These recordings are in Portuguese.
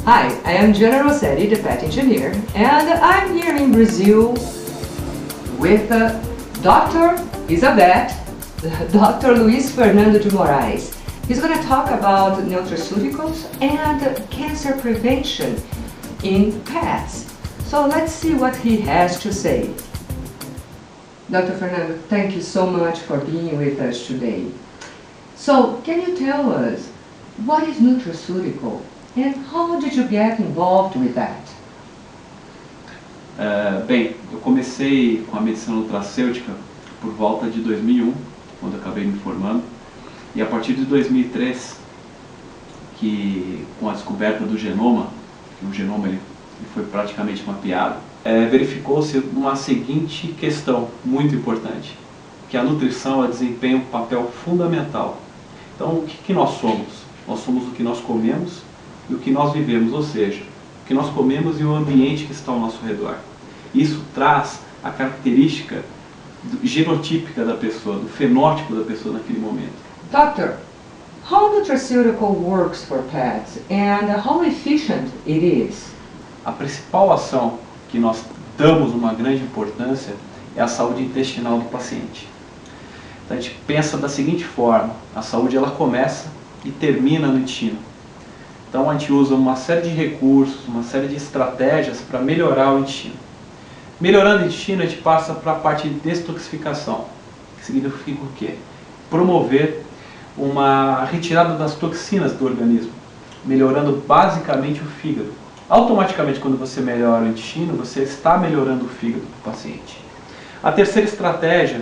Hi, I am Gianna Rossetti, the pet engineer, and I'm here in Brazil with Dr. Isabeth, Dr. Luis Fernando de Moraes. He's going to talk about nutraceuticals and cancer prevention in pets. So let's see what he has to say. Dr. Fernando, thank you so much for being with us today. So, can you tell us what is nutraceutical and how did you get involved with that? Bem, eu comecei com a medicina nutracêutica por volta de 2001, quando eu acabei me formando, e a partir de 2003, que com a descoberta do genoma, que o genoma ele foi praticamente mapeado, verificou-se uma seguinte questão muito importante, que a nutrição ela desempenha um papel fundamental. Então, o que nós somos? Nós somos o que nós comemos e o que nós vivemos, ou seja, o que nós comemos e o ambiente que está ao nosso redor. Isso traz a característica genotípica da pessoa, do fenótipo da pessoa naquele momento. Doctor, how nutraceutical works for pets and how efficient it is? A principal ação que nós damos uma grande importância é a saúde intestinal do paciente. Então a gente pensa da seguinte forma: a saúde ela começa e termina no intestino. Então a gente usa uma série de recursos, uma série de estratégias para melhorar o intestino. Melhorando o intestino, a gente passa para a parte de detoxificação, que significa o quê? Promover uma retirada das toxinas do organismo, melhorando basicamente o fígado. Automaticamente, quando você melhora o intestino, você está melhorando o fígado do paciente. A terceira estratégia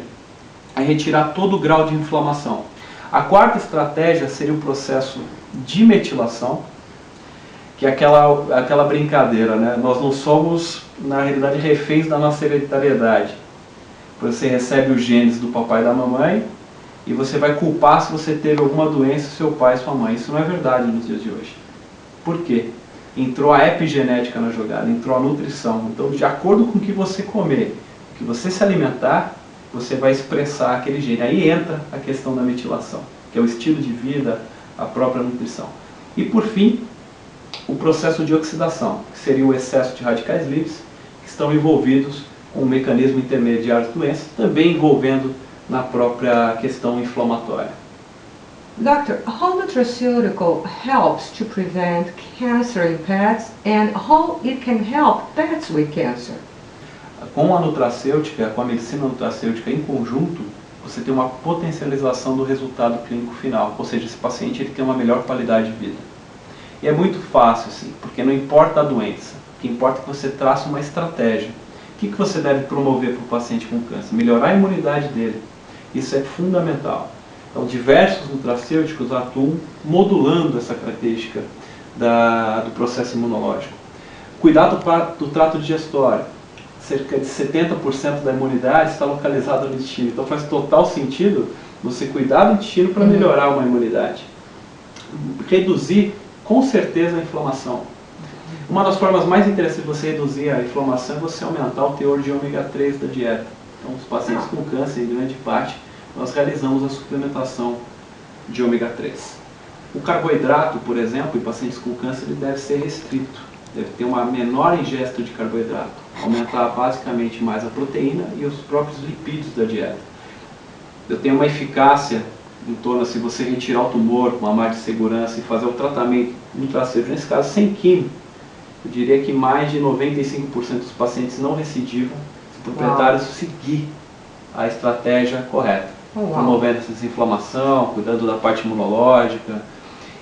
é retirar todo o grau de inflamação. A quarta estratégia seria o processo de metilação, que é aquela brincadeira, né? Nós não somos, na realidade, reféns da nossa hereditariedade. Você recebe os genes do papai e da mamãe e você vai culpar se você teve alguma doença, seu pai e sua mãe. Isso não é verdade nos dias de hoje. Por quê? Entrou a epigenética na jogada, entrou a nutrição. Então, de acordo com o que você comer, o que você se alimentar, você vai expressar aquele gene. Aí entra a questão da metilação, que é o estilo de vida, a própria nutrição. E por fim, o processo de oxidação, que seria o excesso de radicais livres, que estão envolvidos com o mecanismo intermediário de doenças, também envolvendo na própria questão inflamatória. Doctor, how nutraceutical helps to prevent cancer in pets and how it can help pets with cancer? Com a nutracêutica, com a medicina nutracêutica em conjunto, você tem uma potencialização do resultado clínico final, ou seja, esse paciente ele tem uma melhor qualidade de vida. E é muito fácil, assim, porque não importa a doença, o que importa é que você traça uma estratégia. O que você deve promover para o paciente com câncer? Melhorar a imunidade dele. Isso é fundamental. Então, diversos nutracêuticos atuam modulando essa característica do processo imunológico. Cuidar do trato digestório. Cerca de 70% da imunidade está localizada no intestino. Então, faz total sentido você cuidar do intestino para melhorar uma imunidade. Reduzir, com certeza, a inflamação. Uma das formas mais interessantes de você reduzir a inflamação é você aumentar o teor de ômega 3 da dieta. Então, os pacientes com câncer, em grande parte, nós realizamos a suplementação de ômega 3. O carboidrato, por exemplo, em pacientes com câncer, ele deve ser restrito. Deve ter uma menor ingesta de carboidrato. Aumentar basicamente mais a proteína e os próprios lipídios da dieta. Eu tenho uma eficácia em torno, se você retirar o tumor com uma margem de segurança e fazer o tratamento nutracêutico, nesse caso sem químio, eu diria que mais de 95% dos pacientes não recidivam se o proprietário seguir a estratégia correta. Promovendo essa desinflamação, cuidando da parte imunológica,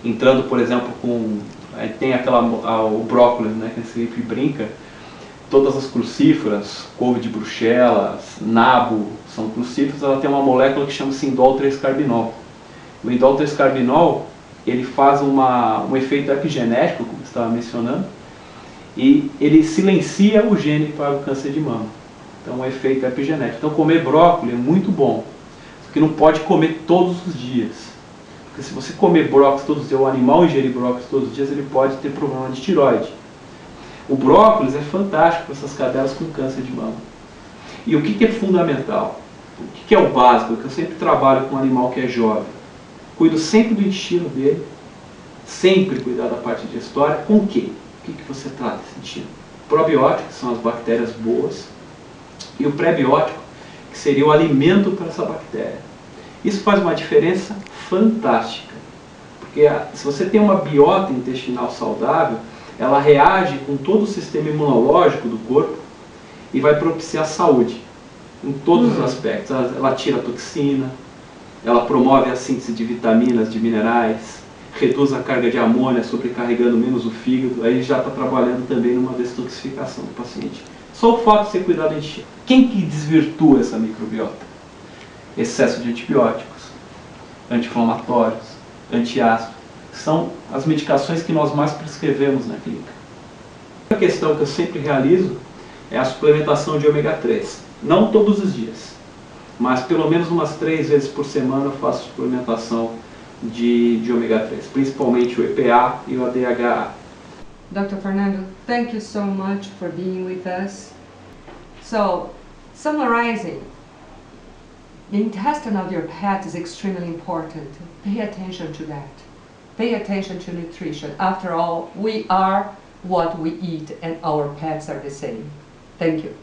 entrando, por exemplo, tem o brócolis, né, que a gente brinca, todas as crucíferas, couve de Bruxelas, nabo, são crucíferas, ela tem uma molécula que chama-se indol 3-carbinol. O indol 3-carbinol, ele faz um efeito epigenético, como você estava mencionando, e ele silencia o gene para o câncer de mama. Então, um efeito epigenético. Então, comer brócolis é muito bom. Porque não pode comer todos os dias. Porque se você comer brócolis todos os dias, o animal ingerir brócolis todos os dias, ele pode ter problema de tireoide. O brócolis é fantástico para essas cadelas com câncer de mama. E o que é fundamental? O que é o básico? Que eu sempre trabalho com um animal que é jovem. Cuido sempre do intestino dele, sempre cuidar da parte digestória. Com o quê? O que você está sentindo? Probiótico, que são as bactérias boas, e o prebiótico, que seria o alimento para essa bactéria. Isso faz uma diferença fantástica, porque se você tem uma biota intestinal saudável, ela reage com todo o sistema imunológico do corpo e vai propiciar saúde, em todos os aspectos. Ela tira a toxina, ela promove a síntese de vitaminas, de minerais, reduz a carga de amônia, sobrecarregando menos o fígado. Aí já está trabalhando também numa detoxificação do paciente. Só o fato de você cuidar do intestino. Quem que desvirtua essa microbiota? Excesso de antibióticos, anti-inflamatórios, antiácidos. São as medicações que nós mais prescrevemos na clínica. A questão que eu sempre realizo é a suplementação de ômega 3. Não todos os dias, mas pelo menos umas 3 vezes por semana eu faço suplementação de ômega 3, principalmente o EPA e o ADHA. Dr. Fernando, thank you so much for being with us. So, summarizing, the intestine of your pet is extremely important. Pay attention to that. Pay attention to nutrition. After all, we are what we eat and our pets are the same. Thank you.